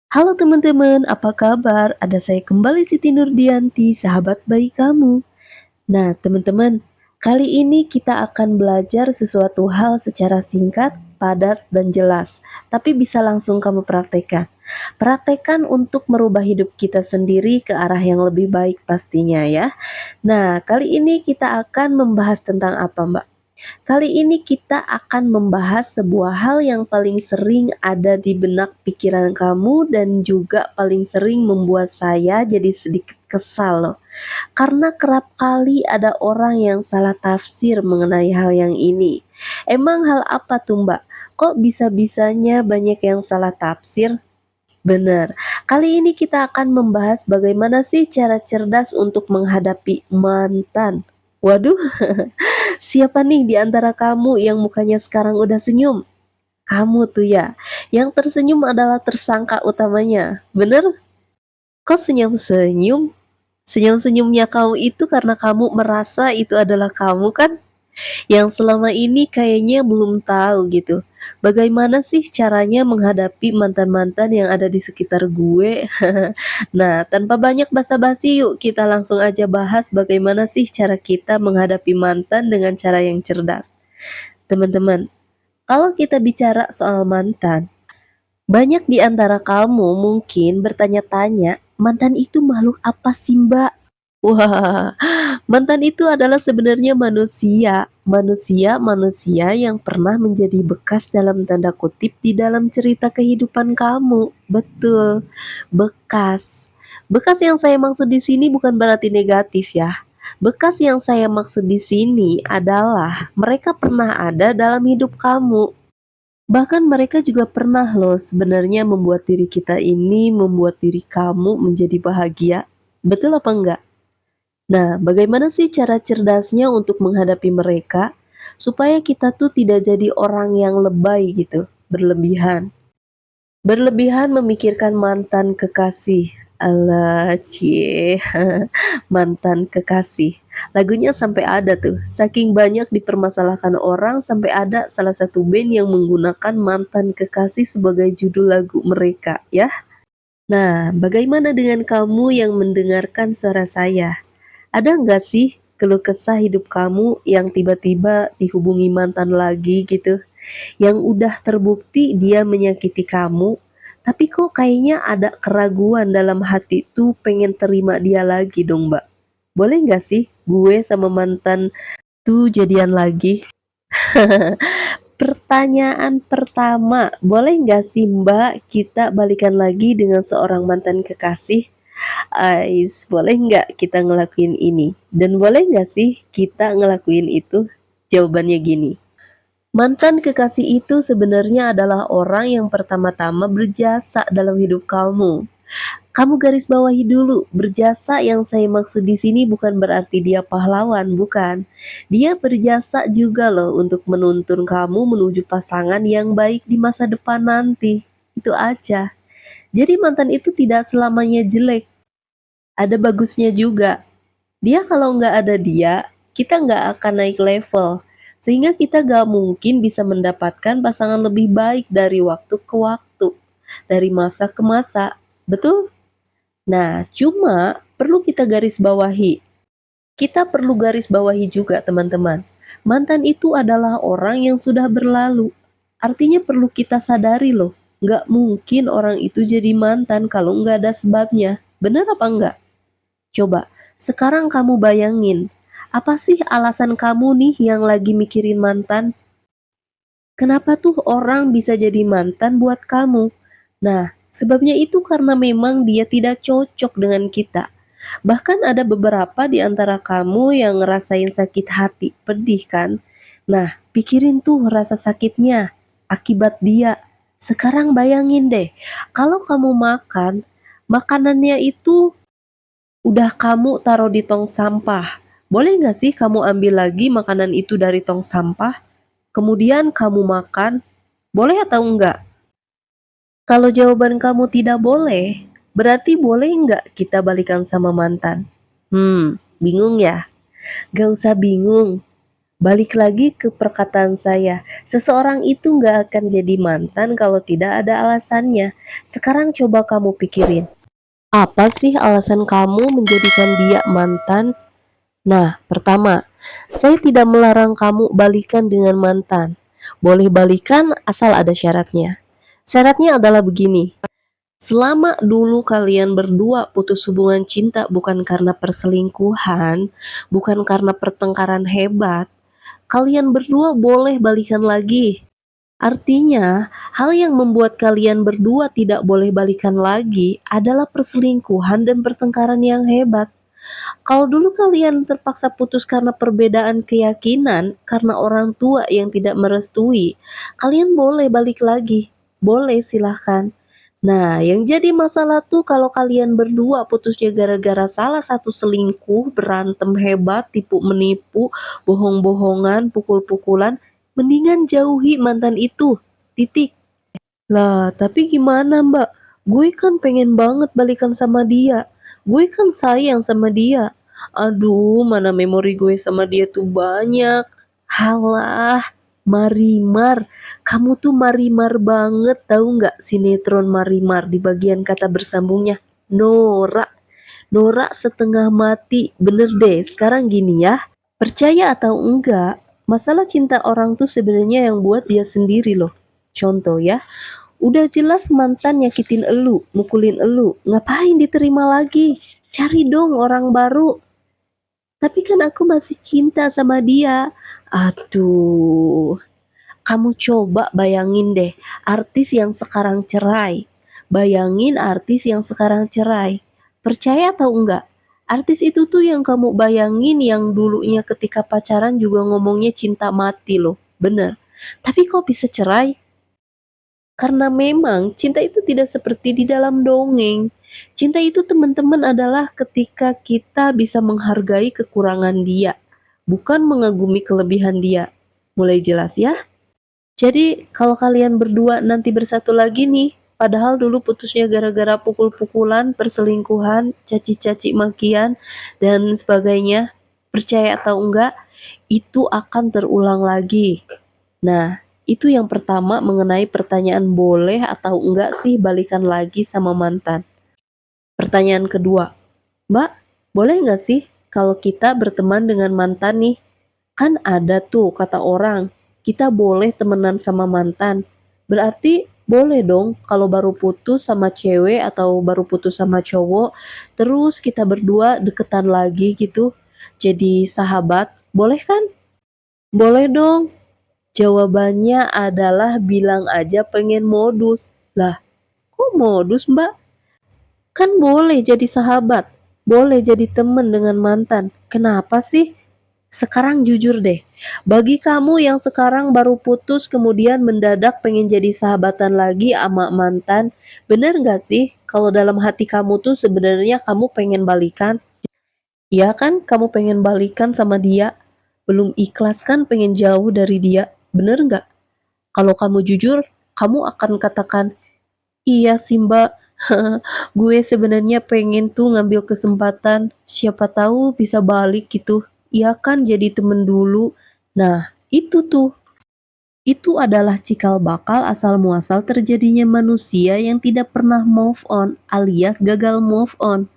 Halo teman-teman, apa kabar? Ada saya kembali Siti Nurdianti, sahabat bayi kamu. Nah, teman-teman, kali ini kita akan belajar sesuatu hal secara singkat, padat, dan jelas, tapi bisa langsung kamu praktekkan. Praktekkan untuk merubah hidup kita sendiri ke arah yang lebih baik pastinya ya. Nah, kali ini kita akan membahas tentang apa, Mbak? Kali ini kita akan membahas sebuah hal yang paling sering ada di benak pikiran kamu dan juga paling sering membuat saya jadi sedikit kesal loh. Karena kerap kali ada orang yang salah tafsir mengenai hal yang ini. Emang hal apa tuh Mbak? Kok bisa-bisanya banyak yang salah tafsir? Benar. Kali ini kita akan membahas bagaimana sih cara cerdas untuk menghadapi mantan. Waduh, siapa nih di antara kamu yang mukanya sekarang udah senyum? Kamu tuh ya, yang tersenyum adalah tersangka utamanya. Bener? Kok senyum-senyum? Senyum-senyumnya kamu itu karena kamu merasa itu adalah kamu kan? Yang selama ini kayaknya belum tahu gitu. Bagaimana sih caranya menghadapi mantan-mantan yang ada di sekitar gue? Nah, tanpa banyak basa-basi yuk kita langsung aja bahas bagaimana sih cara kita menghadapi mantan dengan cara yang cerdas. Teman-teman, kalau kita bicara soal mantan, banyak di antara kamu mungkin bertanya-tanya, mantan itu makhluk apa sih Mbak? Wah, mantan itu adalah sebenarnya manusia yang pernah menjadi bekas dalam tanda kutip di dalam cerita kehidupan kamu. Betul, bekas. Bekas yang saya maksud di sini bukan berarti negatif ya. Bekas yang saya maksud di sini adalah mereka pernah ada dalam hidup kamu. Bahkan mereka juga pernah loh sebenarnya membuat diri kita ini, membuat diri kamu menjadi bahagia. Betul apa enggak? Nah, bagaimana sih cara cerdasnya untuk menghadapi mereka supaya kita tuh tidak jadi orang yang lebay gitu, berlebihan. Berlebihan memikirkan mantan kekasih. Alah, cie. Mantan kekasih. Lagunya sampai ada tuh. Saking banyak dipermasalahkan orang sampai ada salah satu band yang menggunakan mantan kekasih sebagai judul lagu mereka, ya. Nah, bagaimana dengan kamu yang mendengarkan suara saya? Ada nggak sih keluh kesah hidup kamu yang tiba-tiba dihubungi mantan lagi gitu? Yang udah terbukti dia menyakiti kamu, tapi kok kayaknya ada keraguan dalam hati tuh pengen terima dia lagi dong Mbak. Boleh nggak sih gue sama mantan tuh jadian lagi? Pertanyaan pertama, boleh nggak sih Mbak kita balikan lagi dengan seorang mantan kekasih? Ais, boleh nggak kita ngelakuin ini? Dan boleh nggak sih kita ngelakuin itu? Jawabannya gini, mantan kekasih itu sebenarnya adalah orang yang pertama-tama berjasa dalam hidup kamu. Kamu garis bawahi dulu, berjasa yang saya maksud di sini bukan berarti dia pahlawan, bukan. Dia berjasa juga loh untuk menuntun kamu menuju pasangan yang baik di masa depan nanti. Itu aja. Jadi mantan itu tidak selamanya jelek, ada bagusnya juga. Dia kalau nggak ada dia, kita nggak akan naik level. Sehingga kita nggak mungkin bisa mendapatkan pasangan lebih baik dari waktu ke waktu, dari masa ke masa. Betul? Nah, cuma perlu kita garis bawahi. Kita perlu garis bawahi juga teman-teman. Mantan itu adalah orang yang sudah berlalu. Artinya perlu kita sadari loh. Nggak mungkin orang itu jadi mantan kalau nggak ada sebabnya. Benar apa enggak? Coba, sekarang kamu bayangin, apa sih alasan kamu nih yang lagi mikirin mantan? Kenapa tuh orang bisa jadi mantan buat kamu? Nah, sebabnya itu karena memang dia tidak cocok dengan kita. Bahkan ada beberapa di antara kamu yang ngerasain sakit hati, pedih kan? Nah, pikirin tuh rasa sakitnya akibat dia. Sekarang bayangin deh, kalau kamu makan, makanannya itu udah kamu taruh di tong sampah. Boleh nggak sih kamu ambil lagi makanan itu dari tong sampah? Kemudian kamu makan? Boleh atau enggak? Kalau jawaban kamu tidak boleh, berarti boleh nggak kita balikan sama mantan? Bingung ya? Gak usah bingung. Balik lagi ke perkataan saya, seseorang itu nggak akan jadi mantan kalau tidak ada alasannya. Sekarang coba kamu pikirin, apa sih alasan kamu menjadikan dia mantan? Nah, pertama, saya tidak melarang kamu balikan dengan mantan. Boleh balikan asal ada syaratnya. Syaratnya adalah begini, selama dulu kalian berdua putus hubungan cinta bukan karena perselingkuhan, bukan karena pertengkaran hebat, kalian berdua boleh balikan lagi. Artinya, hal yang membuat kalian berdua tidak boleh balikan lagi adalah perselingkuhan dan pertengkaran yang hebat. Kalau dulu kalian terpaksa putus karena perbedaan keyakinan, karena orang tua yang tidak merestui, kalian boleh balik lagi. Boleh, silahkan. Nah, yang jadi masalah tuh kalau kalian berdua putusnya gara-gara salah satu selingkuh, berantem hebat, tipu menipu, bohong-bohongan, pukul-pukulan, mendingan jauhi mantan itu. Titik. Lah, tapi gimana Mbak? Gue kan pengen banget balikan sama dia. Gue kan sayang sama dia. Aduh, mana memori gue sama dia tuh banyak. Halah, Marimar. Kamu tuh Marimar banget, tahu nggak sinetron Marimar di bagian kata bersambungnya? Nora. Nora setengah mati. Bener deh, sekarang gini ya. Percaya atau enggak, masalah cinta orang tuh sebenarnya yang buat dia sendiri loh. Contoh ya, udah jelas mantan nyakitin elu, mukulin elu, ngapain diterima lagi? Cari dong orang baru. Tapi kan aku masih cinta sama dia. Aduh, kamu coba bayangin deh, artis yang sekarang cerai. Bayangin artis yang sekarang cerai. Percaya atau enggak? Artis itu tuh yang kamu bayangin yang dulunya ketika pacaran juga ngomongnya cinta mati loh. Bener. Tapi kok bisa cerai? Karena memang cinta itu tidak seperti di dalam dongeng. Cinta itu teman-teman adalah ketika kita bisa menghargai kekurangan dia, bukan mengagumi kelebihan dia. Mulai jelas ya? Jadi kalau kalian berdua nanti bersatu lagi nih, padahal dulu putusnya gara-gara pukul-pukulan, perselingkuhan, caci-caci makian, dan sebagainya, percaya atau enggak, itu akan terulang lagi. Nah, itu yang pertama mengenai pertanyaan boleh atau enggak sih balikan lagi sama mantan. Pertanyaan kedua, Mbak, boleh nggak sih kalau kita berteman dengan mantan nih? Kan ada tuh kata orang, kita boleh temenan sama mantan. Berarti boleh dong kalau baru putus sama cewek atau baru putus sama cowok, terus kita berdua deketan lagi gitu, jadi sahabat, boleh kan? Boleh dong. Jawabannya adalah bilang aja pengen modus. Lah, kok modus Mbak? Kan boleh jadi sahabat, boleh jadi temen dengan mantan. Kenapa sih? Sekarang jujur deh, bagi kamu yang sekarang baru putus kemudian mendadak pengen jadi sahabatan lagi sama mantan, bener gak sih kalau dalam hati kamu tuh sebenarnya kamu pengen balikan? Iya kan kamu pengen balikan sama dia, belum ikhlas kan pengen jauh dari dia, bener gak? Kalau kamu jujur, kamu akan katakan, "Iya sih Mbak, gue sebenarnya pengen tuh ngambil kesempatan, siapa tahu bisa balik gitu. Iya kan jadi temen dulu." Nah, itu tuh. Itu adalah cikal bakal asal muasal terjadinya manusia yang tidak pernah move on alias gagal move on.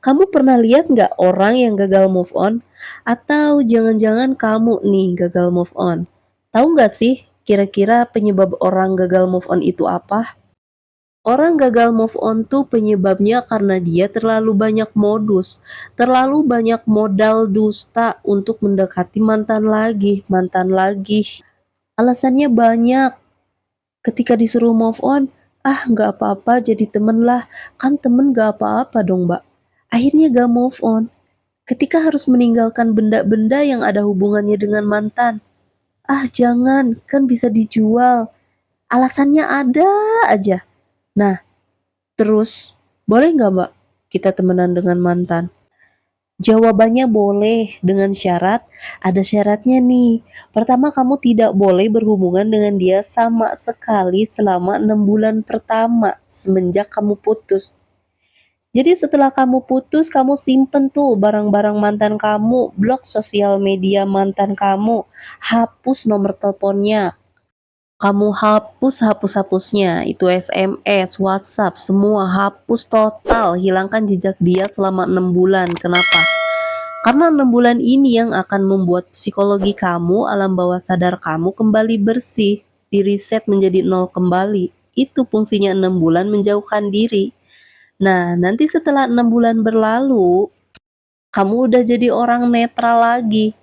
Kamu pernah lihat nggak orang yang gagal move on? Atau jangan-jangan kamu nih gagal move on? Tahu nggak sih kira-kira penyebab orang gagal move on itu apa? Orang gagal move on tuh penyebabnya karena dia terlalu banyak modus, terlalu banyak modal dusta untuk mendekati mantan lagi, mantan lagi. Alasannya banyak. Ketika disuruh move on, ah nggak apa-apa jadi temen lah, kan temen nggak apa-apa dong mbak. Akhirnya gak move on. Ketika harus meninggalkan benda-benda yang ada hubungannya dengan mantan, ah jangan, kan bisa dijual. Alasannya ada aja. Nah, terus, boleh nggak mbak kita temenan dengan mantan? Jawabannya boleh dengan syarat, ada syaratnya nih. Pertama, kamu tidak boleh berhubungan dengan dia sama sekali selama 6 bulan pertama semenjak kamu putus. Jadi setelah kamu putus, kamu simpen tuh barang-barang mantan kamu, blok sosial media mantan kamu, hapus nomor teleponnya, kamu hapus-hapus-hapusnya, itu SMS, WhatsApp, semua hapus total, hilangkan jejak dia selama 6 bulan. Kenapa? Karena 6 bulan ini yang akan membuat psikologi kamu, alam bawah sadar kamu kembali bersih, di-reset menjadi nol kembali. Itu fungsinya 6 bulan menjauhkan diri. Nah, nanti setelah 6 bulan berlalu, kamu udah jadi orang netral lagi.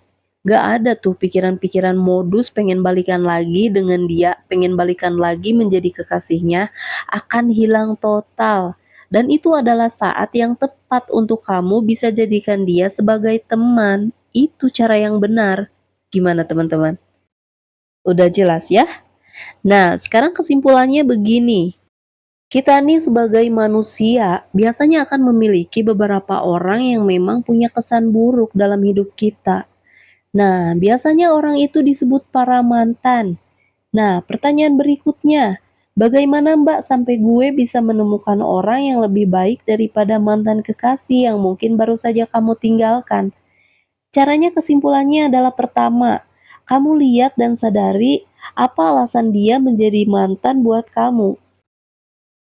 Gak ada tuh pikiran-pikiran modus pengen balikan lagi dengan dia, pengen balikan lagi menjadi kekasihnya, akan hilang total. Dan itu adalah saat yang tepat untuk kamu bisa jadikan dia sebagai teman. Itu cara yang benar. Gimana teman-teman? Udah jelas ya? Nah, sekarang kesimpulannya begini. Kita nih sebagai manusia biasanya akan memiliki beberapa orang yang memang punya kesan buruk dalam hidup kita. Nah, biasanya orang itu disebut para mantan. Nah, pertanyaan berikutnya, bagaimana Mbak sampai gue bisa menemukan orang yang lebih baik daripada mantan kekasih yang mungkin baru saja kamu tinggalkan? Caranya kesimpulannya adalah pertama, kamu lihat dan sadari apa alasan dia menjadi mantan buat kamu.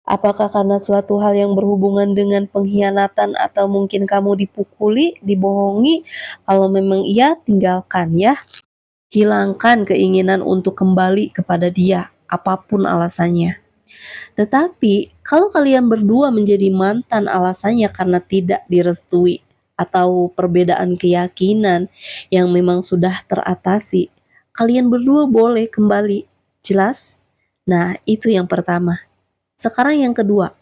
Apakah karena suatu hal yang berhubungan dengan pengkhianatan atau mungkin kamu dipukuli, dibohongi? Kalau memang iya, tinggalkan ya. Hilangkan keinginan untuk kembali kepada dia, apapun alasannya. Tetapi, kalau kalian berdua menjadi mantan alasannya karena tidak direstui atau perbedaan keyakinan yang memang sudah teratasi, kalian berdua boleh kembali. Jelas? Nah, itu yang pertama. Sekarang yang kedua,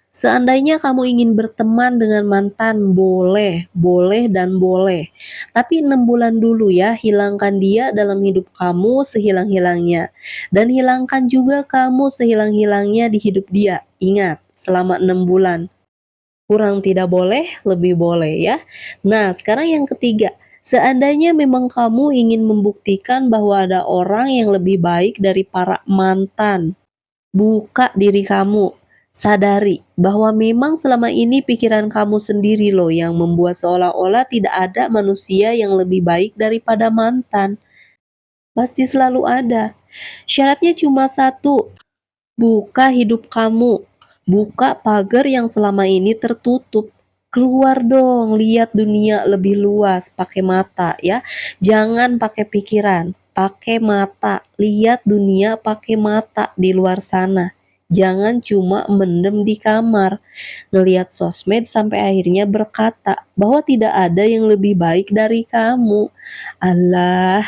seandainya kamu ingin berteman dengan mantan, boleh, boleh dan boleh. Tapi 6 bulan dulu ya, hilangkan dia dalam hidup kamu sehilang-hilangnya. Dan hilangkan juga kamu sehilang-hilangnya di hidup dia. Ingat, selama 6 bulan. Kurang tidak boleh, lebih boleh ya. Nah, sekarang yang ketiga. Seandainya memang kamu ingin membuktikan bahwa ada orang yang lebih baik dari para mantan, buka diri kamu, sadari bahwa memang selama ini pikiran kamu sendiri loh yang membuat seolah-olah tidak ada manusia yang lebih baik daripada mantan. Pasti selalu ada. Syaratnya cuma satu, buka hidup kamu, buka pagar yang selama ini tertutup. Keluar dong, lihat dunia lebih luas, pakai mata ya. Jangan pakai pikiran, pakai mata. Lihat dunia pakai mata di luar sana. Jangan cuma mendem di kamar, ngelihat sosmed sampai akhirnya berkata bahwa tidak ada yang lebih baik dari kamu. Allah,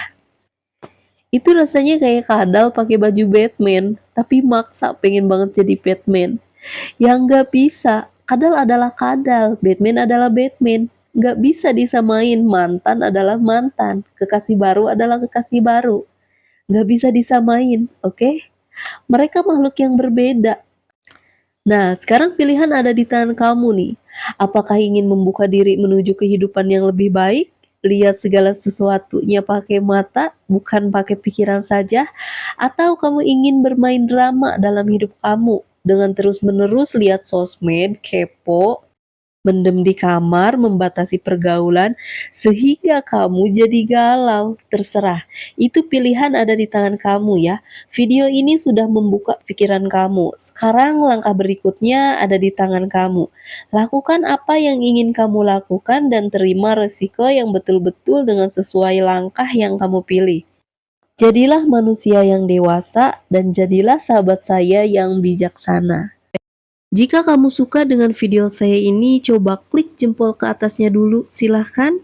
itu rasanya kayak kadal pakai baju Batman, tapi maksa pengen banget jadi Batman. Yang nggak bisa, kadal adalah kadal, Batman adalah Batman. Nggak bisa disamain, mantan adalah mantan, kekasih baru adalah kekasih baru. Nggak bisa disamain, oke? Mereka makhluk yang berbeda. Nah, sekarang pilihan ada di tangan kamu nih. Apakah ingin membuka diri menuju kehidupan yang lebih baik? Lihat segala sesuatunya pakai mata, bukan pakai pikiran saja? Atau kamu ingin bermain drama dalam hidup kamu dengan terus-menerus lihat sosmed, kepo, mendem di kamar, membatasi pergaulan, sehingga kamu jadi galau? Terserah, itu pilihan ada di tangan kamu ya. Video ini sudah membuka pikiran kamu. Sekarang langkah berikutnya ada di tangan kamu. Lakukan apa yang ingin kamu lakukan dan terima resiko yang betul-betul dengan sesuai langkah yang kamu pilih. Jadilah manusia yang dewasa dan jadilah sahabat saya yang bijaksana. Jika kamu suka dengan video saya ini, coba klik jempol ke atasnya dulu, silahkan.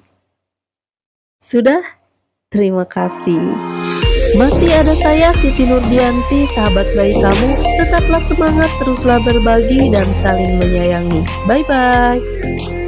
Sudah? Terima kasih. Masih ada saya, Siti Nurdianti, sahabat baik kamu. Tetaplah semangat, teruslah berbagi dan saling menyayangi. Bye-bye.